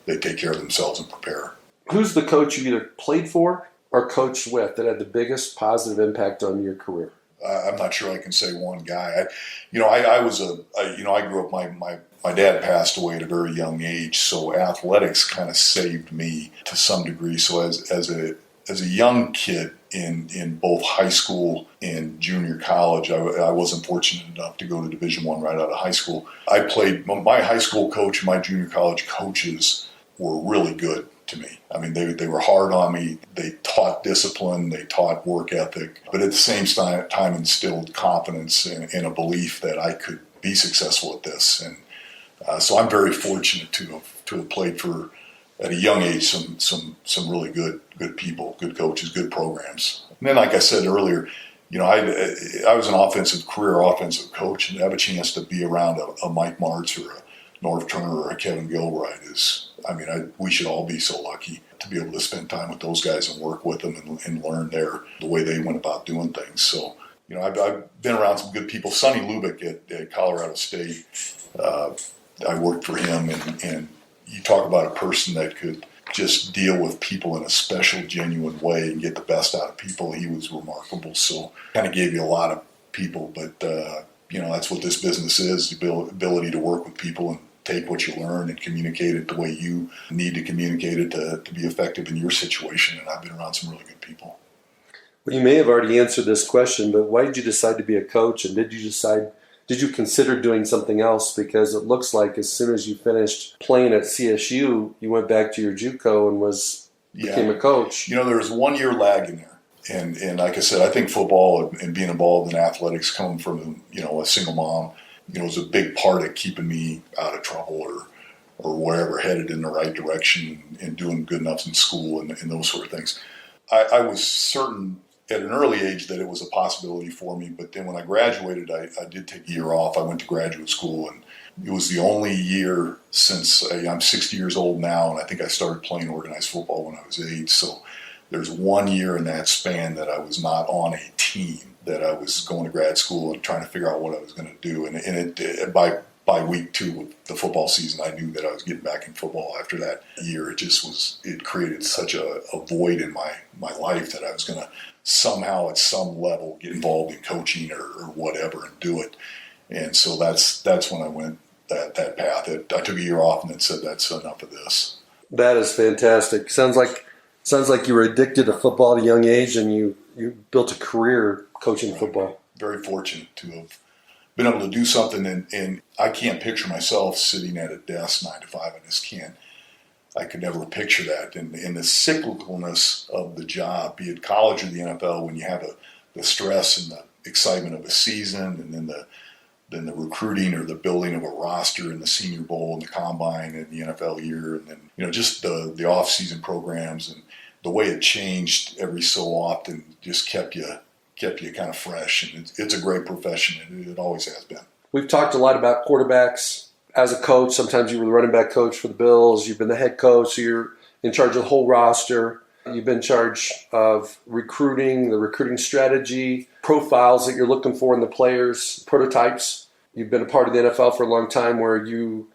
Speaker 2: they take care of themselves and prepare.
Speaker 1: Who's the coach you either played for or coached with that had the biggest positive impact on your career?
Speaker 2: I'm not sure I can say one guy. I grew up, my dad passed away at a very young age, so athletics kind of saved me to some degree. So as a young kid in both high school and junior college, I wasn't fortunate enough to go to Division I right out of high school. My high school coach and my junior college coaches were really good to me. I mean, they were hard on me. They taught discipline. They taught work ethic. But at the same time instilled confidence and a belief that I could be successful at this. And so I'm very fortunate to have played for, at a young age, some really good people, good coaches, good programs. And then, like I said earlier, I was an career offensive coach, and to have a chance to be around a Mike Martz or a Norv Turner or a Kevin Gilbride we should all be so lucky to be able to spend time with those guys and work with them and learn the way they went about doing things. So, I've been around some good people. Sonny Lubick at Colorado State, I worked for him, and you talk about a person that could just deal with people in a special, genuine way and get the best out of people. He was remarkable. So kind of gave you a lot of people, but that's what this business is, the ability to work with people and take what you learn and communicate it the way you need to communicate it to be effective in your situation. And I've been around some really good people.
Speaker 1: Well, you may have already answered this question, but why did you decide to be a coach? And did you consider doing something else? Because it looks like as soon as you finished playing at CSU, you went back to your JUCO and became a coach.
Speaker 2: There was 1 year lag in there. And like I said, I think football and being involved in athletics coming from, a single mom, was a big part of keeping me out of trouble or wherever, headed in the right direction and doing good enough in school and those sort of things. I was certain at an early age that it was a possibility for me, but then when I graduated, I did take a year off. I went to graduate school, and it was the only year since I'm 60 years old now, and I think I started playing organized football when I was 8. So there's 1 year in that span that I was not on a team, that I was going to grad school and trying to figure out what I was going to do. And by by week 2 of the football season, I knew that I was getting back in football after that year. It created such a void in my life that I was going to somehow at some level get involved in coaching or whatever and do it. And so that's when I went that path. I took a year off and then said, that's enough of this.
Speaker 1: That is fantastic. Sounds like you were addicted to football at a young age, and you built a career coaching football.
Speaker 2: Very fortunate to have been able to do something, and I can't picture myself sitting at a desk 9 to 5. I just can't. I could never picture that. And the cyclicalness of the job, be it college or the NFL, when you have the stress and the excitement of a season, and then the recruiting or the building of a roster in the Senior Bowl and the Combine and the NFL year, and then just the off-season programs and the way it changed every so often just kept you kind of fresh. And it's a great profession. It always has been. We've
Speaker 1: talked a lot about quarterbacks as a coach. Sometimes you were the running back coach for the Bills. You've been the head coach, so you're in charge of the whole roster. You've been in charge of recruiting, the recruiting strategy, profiles that you're looking for in the players, prototypes. You've been a part of the NFL for a long time where you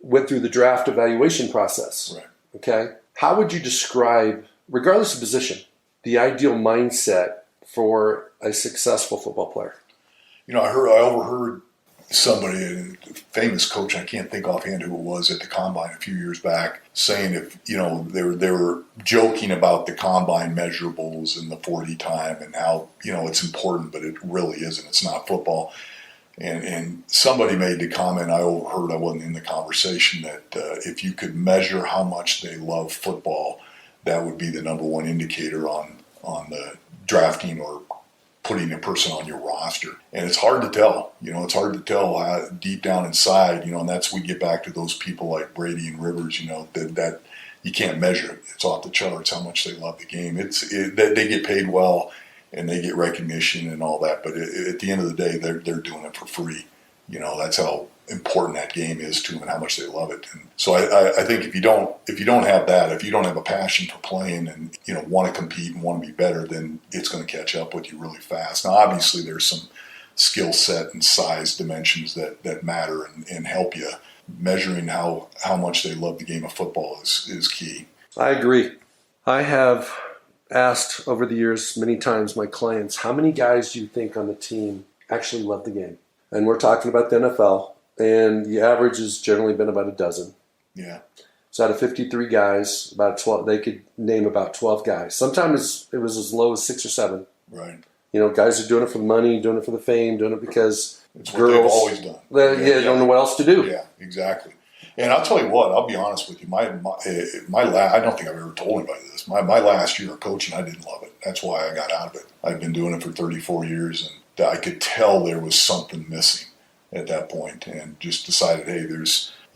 Speaker 1: went through the draft evaluation process.
Speaker 2: Right.
Speaker 1: Okay. How would you describe, regardless of position, the ideal mindset for a successful football player?
Speaker 2: I overheard somebody, a famous coach, I can't think offhand who it was, at the Combine a few years back, saying they were joking about the Combine measurables and the 40 time and how, it's important, but it really isn't. It's not football. And somebody made the comment, I overheard, I wasn't in the conversation, that if you could measure how much they love football, that would be the number one indicator on the drafting or putting a person on your roster. And it's hard to tell. It's hard to tell how deep down inside, and that's we get back to those people like Brady and Rivers, that you can't measure it. It's off the charts how much they love the game. They get paid well, and they get recognition and all that, but at the end of the day, they're doing it for free. That's how important that game is to them and how much they love it. And so I think if you don't have that, if you don't have a passion for playing and want to compete and want to be better, then it's going to catch up with you really fast. Now, obviously, there's some skill set and size dimensions that matter and help you. Measuring how much they love the game of football is key.
Speaker 1: I agree. I have asked over the years many times my clients, how many guys do you think on the team actually love the game? And we're talking about the NFL, and the average has generally been about a dozen.
Speaker 2: Yeah.
Speaker 1: So out of 53 guys, about 12, they could name about 12 guys. Sometimes it was as low as 6 or 7.
Speaker 2: Right.
Speaker 1: Guys are doing it for the money, doing it for the fame, doing it because
Speaker 2: it's what they've always done.
Speaker 1: They don't know what else to do.
Speaker 2: Yeah, exactly. And I'll tell you what, I'll be honest with you. I don't think I've ever told anybody this. My last year of coaching, I didn't love it. That's why I got out of it. I've been doing it for 34 years, and I could tell there was something missing at that point, and just decided, hey,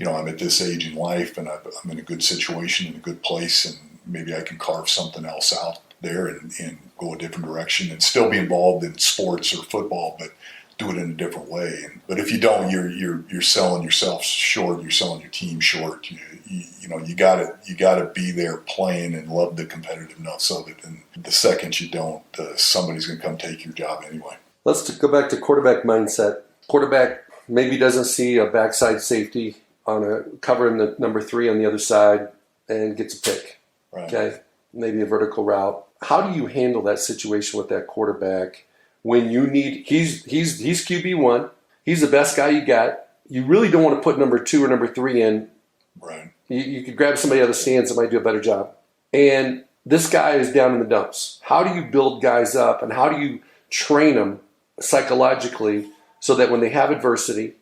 Speaker 2: I'm at this age in life, and I'm in a good situation, in a good place, and maybe I can carve something else out there and go a different direction and still be involved in sports or football, but do it in a different way. But if you don't, you're selling yourself short. You're selling your team short. You gotta be there playing and love the competitiveness of it. And the second you don't, somebody's gonna come take your job anyway.
Speaker 1: Let's go back to quarterback mindset. Quarterback maybe doesn't see a backside safety covering the number 3 on the other side and gets a pick.
Speaker 2: Right.
Speaker 1: Okay, maybe a vertical route. How do you handle that situation with that quarterback? When you need, he's QB1. He's the best guy you got. You really don't want to put number 2 or number 3 in.
Speaker 2: Right.
Speaker 1: You could grab somebody out of the stands that might do a better job. And this guy is down in the dumps. How do you build guys up, and how do you train them psychologically so that when they have adversity,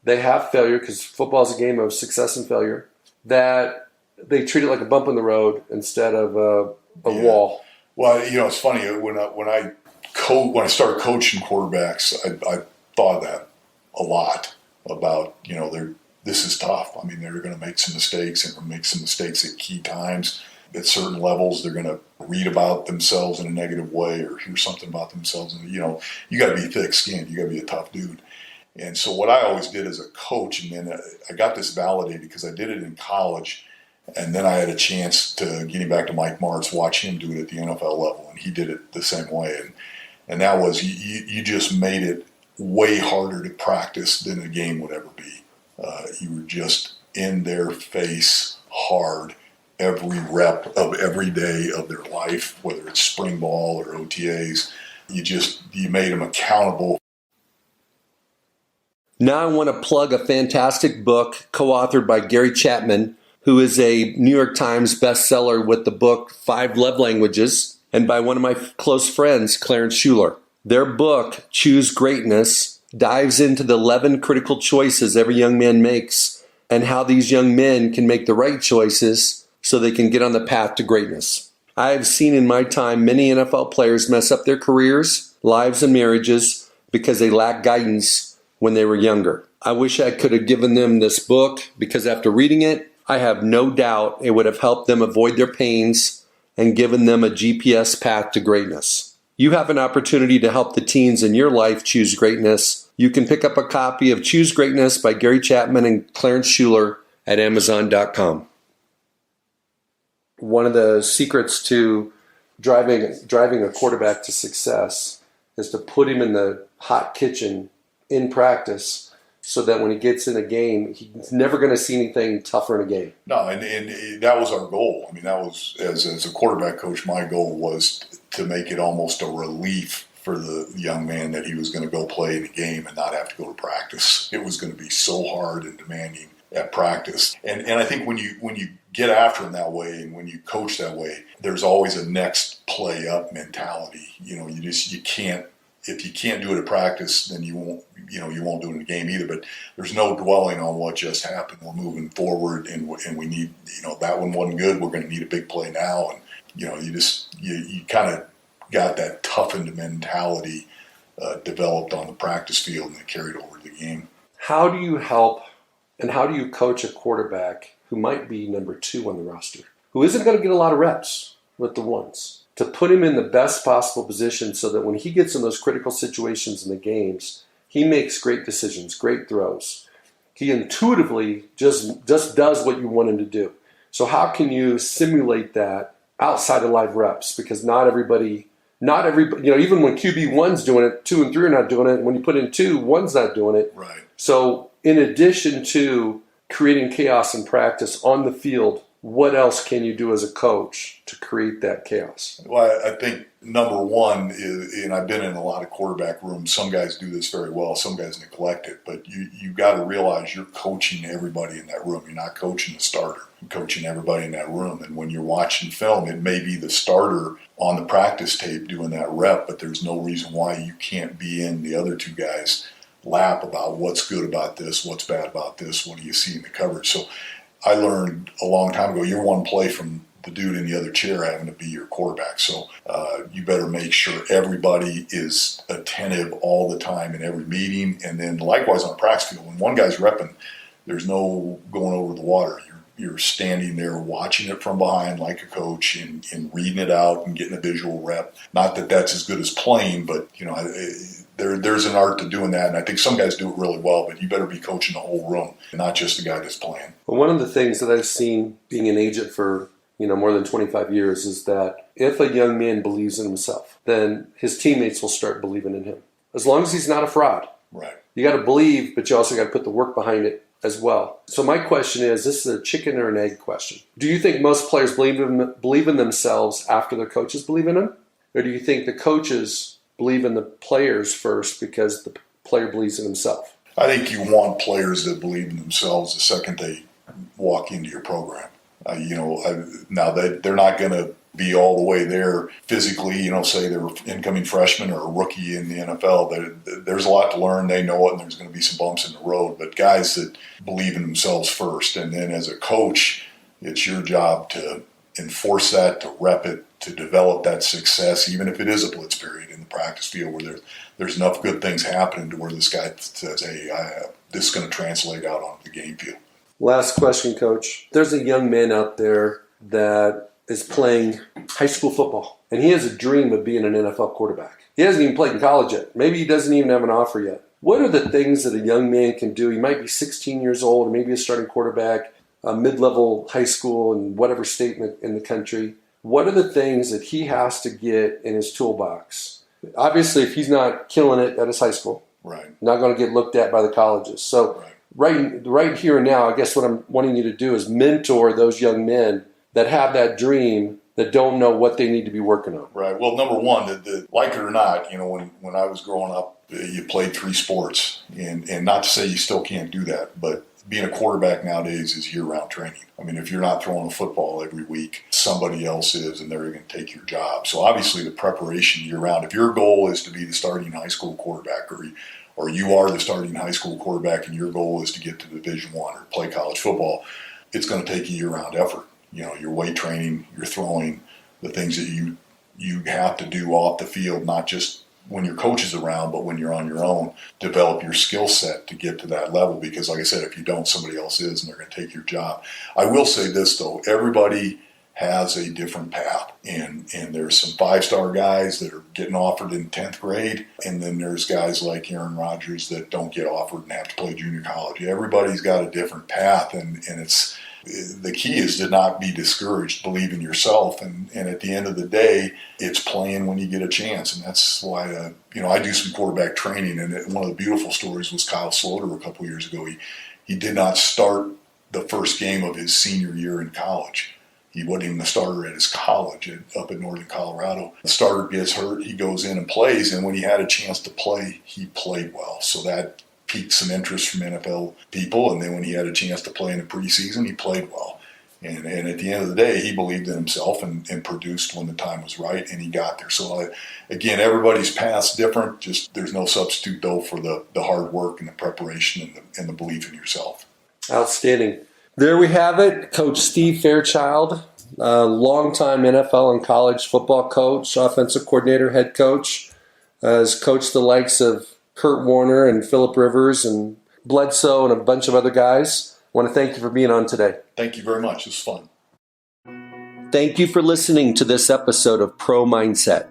Speaker 1: they have failure, because football is a game of success and failure, that they treat it like a bump in the road instead of a wall?
Speaker 2: Well, it's funny when I started coaching quarterbacks, I thought that a lot about, this is tough. I mean, they're going to make some mistakes and make some mistakes at key times. At certain levels, they're going to read about themselves in a negative way or hear something about themselves. And, you got to be thick-skinned. You got to be a tough dude. And so what I always did as a coach, and then I got this validated because I did it in college, and then I had a chance to, getting back to Mike Martz, watch him do it at the NFL level, and he did it the same way. And that was, you just made it way harder to practice than a game would ever be. You were just in their face hard every rep of every day of their life, whether it's spring ball or OTAs. You made them accountable.
Speaker 1: Now I want to plug a fantastic book co-authored by Gary Chapman, who is a New York Times bestseller with the book 5 Love Languages, and by one of my close friends, Clarence Schuler. Their book, Choose Greatness, dives into the 11 critical choices every young man makes and how these young men can make the right choices so they can get on the path to greatness. I have seen in my time many NFL players mess up their careers, lives, and marriages because they lacked guidance when they were younger. I wish I could have given them this book because after reading it, I have no doubt it would have helped them avoid their pains and given them a GPS path to greatness. You have an opportunity to help the teens in your life choose greatness. You can pick up a copy of Choose Greatness by Gary Chapman and Clarence Schuler at Amazon.com. One of the secrets to driving a quarterback to success is to put him in the hot kitchen in practice so that when he gets in a game, he's never going to see anything tougher in a game.
Speaker 2: No, and that was our goal. I mean, that was, as a quarterback coach, my goal was to make it almost a relief for the young man that he was going to go play in a game and not have to go to practice. It was going to be so hard and demanding at practice. And I think when you get after him that way and when you coach that way, there's always a next play up mentality. You can't. If you can't do it at practice, then you won't do it in the game either. But there's no dwelling on what just happened. We're moving forward, and we need, that one wasn't good. We're going to need a big play now, and you kind of got that toughened mentality developed on the practice field and it carried over to the game.
Speaker 1: How do you help, and how do you coach a quarterback who might be number 2 on the roster, who isn't going to get a lot of reps with the ones, to put him in the best possible position so that when he gets in those critical situations in the games, he makes great decisions, great throws. He intuitively just does what you want him to do. So how can you simulate that outside of live reps? Because not everybody, even when QB1's doing it, 2 and 3 are not doing it. When you put in 2, 1's not doing it.
Speaker 2: Right.
Speaker 1: So in addition to creating chaos in practice on the field, what else can you do as a coach to create that chaos?
Speaker 2: Well, I think number one is, and I've been in a lot of quarterback rooms, some guys do this very well, some guys neglect it, but you got to realize you're coaching everybody in that room. You're not coaching the starter. You're coaching everybody in that room. And when you're watching film, it may be the starter on the practice tape doing that rep, but there's no reason why you can't be in the other 2 guys' lap about what's good about this, what's bad about this, what do you see in the coverage. So I learned a long time ago, you're one play from the dude in the other chair having to be your quarterback. So you better make sure everybody is attentive all the time in every meeting. And then likewise on the practice field, when one guy's repping, there's no going over the water. You're standing there watching it from behind like a coach and reading it out and getting a visual rep. Not that that's as good as playing, but there's an art to doing that. And I think some guys do it really well, but you better be coaching the whole room, not just the guy that's playing.
Speaker 1: Well, one of the things that I've seen being an agent for more than 25 years is that if a young man believes in himself, then his teammates will start believing in him. As long as he's not a fraud.
Speaker 2: Right.
Speaker 1: You got to believe, but you also got to put the work behind it as well. So my question is, this is a chicken or an egg question. Do you think most players believe in themselves after their coaches believe in them? Or do you think the coaches believe in the players first because the player believes in himself?
Speaker 2: I think you want players that believe in themselves the second they walk into your program. Now they're not going to be all the way there physically, say they're incoming freshman or a rookie in the NFL. There's a lot to learn. They know it, and there's going to be some bumps in the road. But guys that believe in themselves first, and then as a coach, it's your job to enforce that, to rep it, to develop that success, even if it is a blitz period in the practice field where there's enough good things happening to where this guy says, hey, this is going to translate out onto the game field.
Speaker 1: Last question, Coach. There's a young man out there that is playing high school football, and he has a dream of being an NFL quarterback. He hasn't even played in college yet. Maybe he doesn't even have an offer yet. What are the things that a young man can do? He might be 16 years old, or maybe a starting quarterback, a mid-level high school in whatever state in the country. What are the things that he has to get in his toolbox? Obviously, if he's not killing it at his high school,
Speaker 2: right,
Speaker 1: not going to get looked at by the colleges. So,
Speaker 2: right.
Speaker 1: right here and now, I guess what I'm wanting you to do is mentor those young men that have that dream that don't know what they need to be working on.
Speaker 2: Right. Well, number one, like it or not, when I was growing up, you played 3 sports, and not to say you still can't do that, but being a quarterback nowadays is year-round training. I mean, if you're not throwing a football every week, somebody else is, and they're going to take your job. So obviously the preparation year-round, if your goal is to be the starting high school quarterback, or you are the starting high school quarterback and your goal is to get to Division I or play college football, it's going to take a year-round effort. Your weight training, your throwing, the things that you have to do off the field, not just when your coach is around, but when you're on your own, develop your skill set to get to that level. Because like I said, if you don't, somebody else is, and they're going to take your job. I will say this, though. Everybody has a different path. And there's some 5-star guys that are getting offered in 10th grade. And then there's guys like Aaron Rodgers that don't get offered and have to play junior college. Everybody's got a different path. And it's the key is to not be discouraged, believe in yourself. And at the end of the day, it's playing when you get a chance. And that's why, I do some quarterback training. And one of the beautiful stories was Kyle Sloter a couple years ago. He did not start the first game of his senior year in college. He wasn't even the starter at his college up in northern Colorado. The starter gets hurt, he goes in and plays, and when he had a chance to play, he played well. So that piqued some interest from NFL people, and then when he had a chance to play in the preseason, he played well. And at the end of the day, he believed in himself and produced when the time was right, and he got there. So, again, everybody's path's different. Just there's no substitute, though, for the hard work and the preparation and the belief in yourself.
Speaker 1: Outstanding. There we have it. Coach Steve Fairchild, longtime NFL and college football coach, offensive coordinator, head coach, has coached the likes of Kurt Warner and Phillip Rivers and Bledsoe and a bunch of other guys. I want to thank you for being on today.
Speaker 2: Thank you very much. It was fun.
Speaker 1: Thank you for listening to this episode of Pro Mindset.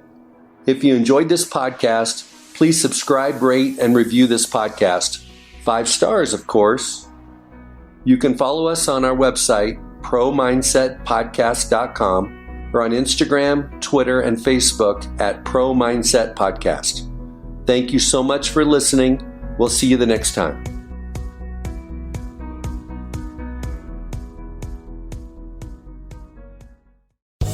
Speaker 1: If you enjoyed this podcast, please subscribe, rate, and review this podcast. 5 stars, of course. You can follow us on our website, ProMindsetPodcast.com, or on Instagram, Twitter, and Facebook at Pro Mindset Podcast. Thank you so much for listening. We'll see you the next time.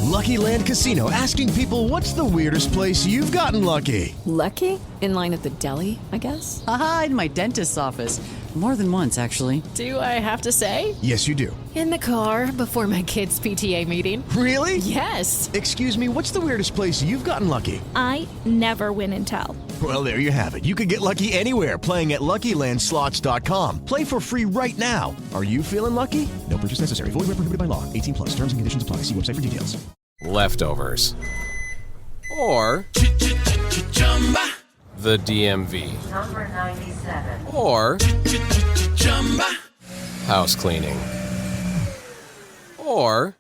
Speaker 3: Lucky Land Casino, asking people, what's the weirdest place you've gotten lucky?
Speaker 4: Lucky? In line at the deli, I guess?
Speaker 5: Aha, in my dentist's office. More than once, actually.
Speaker 4: Do I have to say?
Speaker 3: Yes, you do.
Speaker 4: In the car before my kids' PTA meeting.
Speaker 3: Really?
Speaker 4: Yes.
Speaker 3: Excuse me, what's the weirdest place you've gotten lucky?
Speaker 6: I never win and tell.
Speaker 3: Well, there you have it. You can get lucky anywhere, playing at LuckyLandSlots.com. Play for free right now. Are you feeling lucky? No purchase necessary. Void where prohibited by law. 18+. Terms and conditions apply. See website for details.
Speaker 7: Leftovers. Or the DMV.
Speaker 8: Number 97.
Speaker 7: Or house cleaning. Or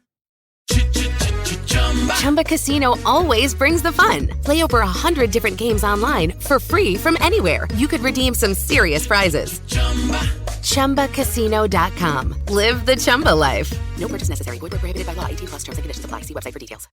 Speaker 9: Chumba Casino always brings the fun. Play over 100 different games online for free from anywhere. You could redeem some serious prizes. ChumbaCasino.com. Live the Chumba life. No purchase necessary. Void where prohibited by law. 18+ terms and conditions apply. See website for details.